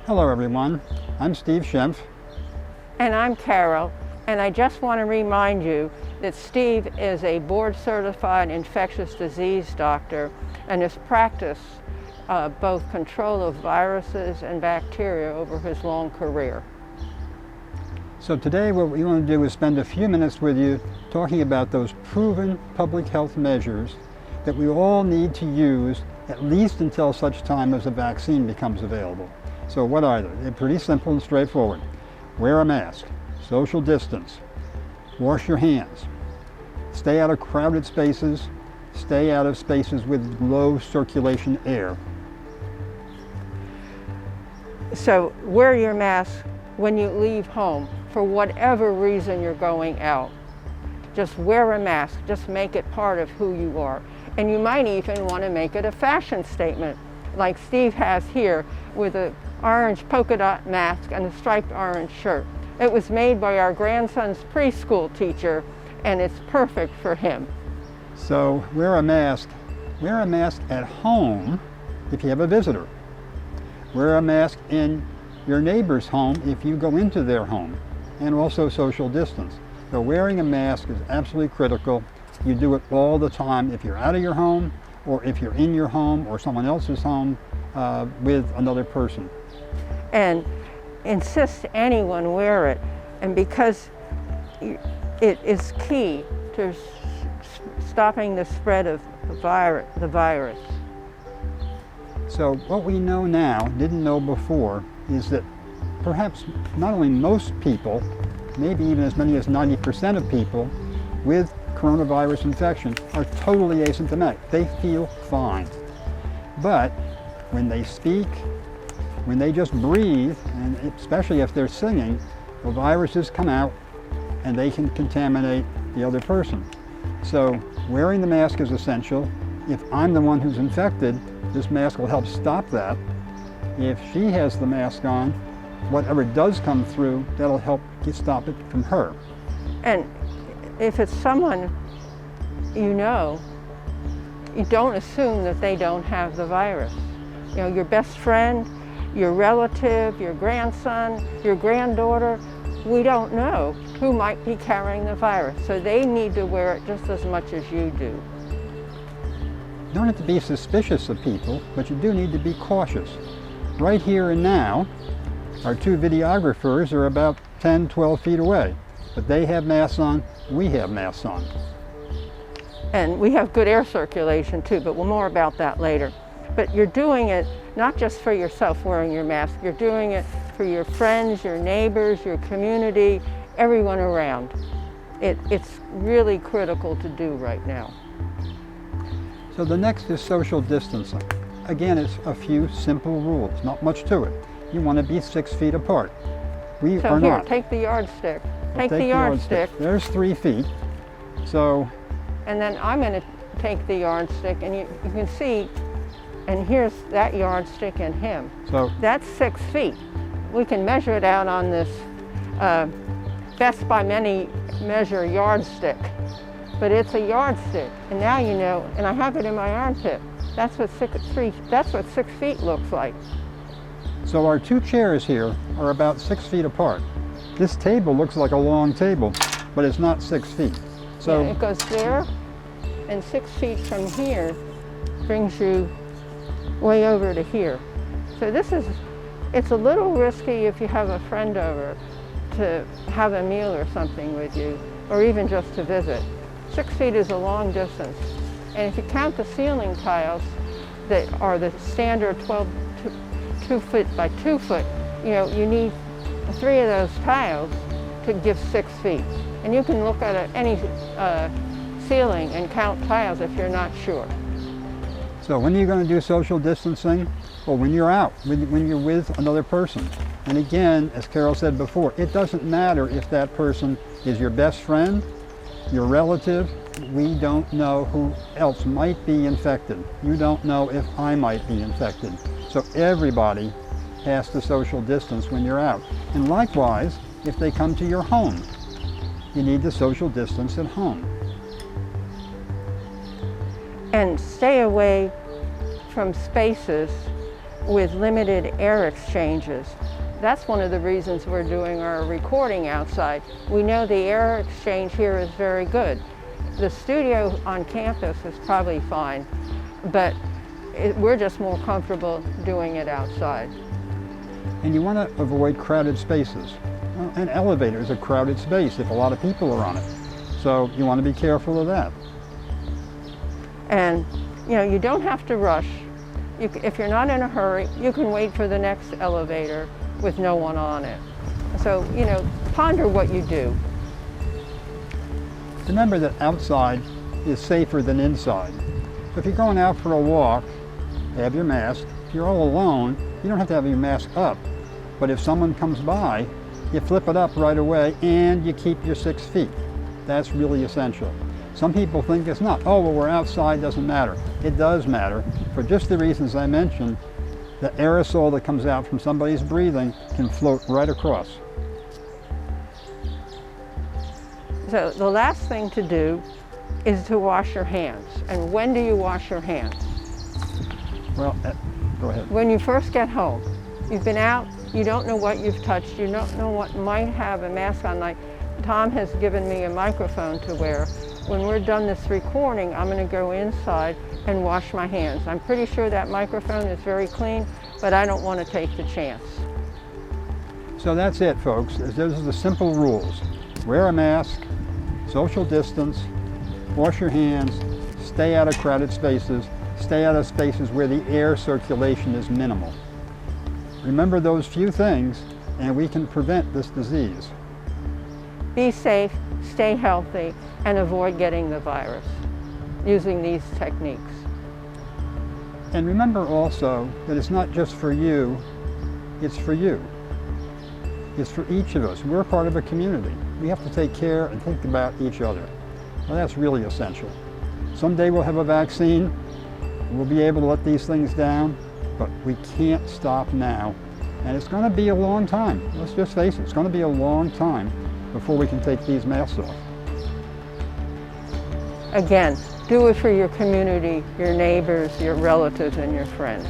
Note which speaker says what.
Speaker 1: Hello everyone, I'm Steve Schimpf.
Speaker 2: And I'm Carol, and I just want to remind you that Steve is a board-certified infectious disease doctor and has practiced both control of viruses and bacteria over his long career.
Speaker 1: So today what we want to do is spend a few minutes with you talking about those proven public health measures that we all need to use at least until such time as a vaccine becomes available. So what are they? They're pretty simple and straightforward. Wear a mask, social distance, wash your hands, stay out of crowded spaces, stay out of spaces with low circulation air.
Speaker 2: So wear your mask when you leave home for whatever reason you're going out. Just wear a mask, just make it part of who you are. And you might even want to make it a fashion statement, like Steve has here with an orange polka dot mask and a striped orange shirt. It was made by our grandson's preschool teacher, and it's perfect for him.
Speaker 1: So wear a mask at home if you have a visitor. Wear a mask in your neighbor's home if you go into their home, and also social distance. So wearing a mask is absolutely critical. You do it all the time if you're out of your home, or if you're in your home or someone else's home with another person.
Speaker 2: And insist anyone wear it, and because it is key to stopping the spread of the virus.
Speaker 1: So what we know now, didn't know before, is that perhaps not only most people, maybe even as many as 90% of people with coronavirus infection are totally asymptomatic. They feel fine. But when they speak, when they just breathe, and especially if they're singing, the viruses come out and they can contaminate the other person. So wearing the mask is essential. If I'm the one who's infected, this mask will help stop that. If she has the mask on, whatever does come through, that'll help stop it from her.
Speaker 2: And if it's someone you know, you don't assume that they don't have the virus. You know, your best friend, your relative, your grandson, your granddaughter, we don't know who might be carrying the virus. So they need to wear it just as much as you do.
Speaker 1: You don't have to be suspicious of people, but you do need to be cautious. Right here and now, our two videographers are about 10, 12 feet away, but they have masks on, we have masks on.
Speaker 2: And we have good air circulation too, but we'll more about that later. But you're doing it not just for yourself wearing your mask, you're doing it for your friends, your neighbors, your community, everyone around. It's really critical to do right now.
Speaker 1: So the next is social distancing. Again, it's a few simple rules, not much to it. You want to be 6 feet apart. We are
Speaker 2: here,
Speaker 1: not.
Speaker 2: Take the yardstick.
Speaker 1: Take
Speaker 2: the yardstick.
Speaker 1: There's 3 feet. So.
Speaker 2: And then I'm going to take the yardstick, and you can see, and here's that yardstick and him.
Speaker 1: So
Speaker 2: that's 6 feet. We can measure it out on this Best by Many measure yardstick. But it's a yardstick, and now you know, and I have it in my armpit. That's what 6 feet looks like.
Speaker 1: So our two chairs here are about 6 feet apart. This table looks like a long table, but it's not 6 feet. So
Speaker 2: yeah, it goes there, and 6 feet from here brings you way over to here. So it's a little risky if you have a friend over to have a meal or something with you, or even just to visit. 6 feet is a long distance. And if you count the ceiling tiles that are the standard 2 foot by 2 foot, you know, you need 3 of those tiles to give 6 feet. And you can look at any ceiling and count tiles if you're not sure.
Speaker 1: So when are you going to do social distancing? Well, when you're out, when you're with another person. And again, as Carol said before, it doesn't matter if that person is your best friend, your relative. We don't know who else might be infected. You don't know if I might be infected. So everybody has to social distance when you're out. And likewise, if they come to your home, you need to social distance at home.
Speaker 2: And stay away from spaces with limited air exchanges. That's one of the reasons we're doing our recording outside. We know the air exchange here is very good. The studio on campus is probably fine, but we're just more comfortable doing it outside.
Speaker 1: And you want to avoid crowded spaces. Well, an elevator is a crowded space if a lot of people are on it. So you want to be careful of that.
Speaker 2: And you don't have to rush. If you're not in a hurry, you can wait for the next elevator with no one on it. So, ponder what you do.
Speaker 1: Remember that outside is safer than inside. So if you're going out for a walk, have your mask. If you're all alone, you don't have to have your mask up. But if someone comes by, you flip it up right away and you keep your 6 feet. That's really essential. Some people think it's not. Oh, well, we're outside, doesn't matter. It does matter. For just the reasons I mentioned, the aerosol that comes out from somebody's breathing can float right across.
Speaker 2: So the last thing to do is to wash your hands. And when do you wash your hands?
Speaker 1: Well, go ahead.
Speaker 2: When you first get home. You've been out, you don't know what you've touched, you don't know what might have a mask on. Like Tom has given me a microphone to wear. When we're done this recording, I'm going to go inside and wash my hands. I'm pretty sure that microphone is very clean, but I don't want to take the chance.
Speaker 1: So that's it, folks. Those are the simple rules. Wear a mask, social distance, wash your hands, stay out of crowded spaces, stay out of spaces where the air circulation is minimal. Remember those few things, and we can prevent this disease.
Speaker 2: Be safe, stay healthy, and avoid getting the virus using these techniques.
Speaker 1: And remember also that it's not just for you, it's for you. It's for each of us. We're part of a community. We have to take care and think about each other. Well, that's really essential. Someday we'll have a vaccine, we'll be able to let these things down, but we can't stop now. And it's going to be a long time. Let's just face it, it's going to be a long time before we can take these masks off.
Speaker 2: Again, do it for your community, your neighbors, your relatives, and your friends.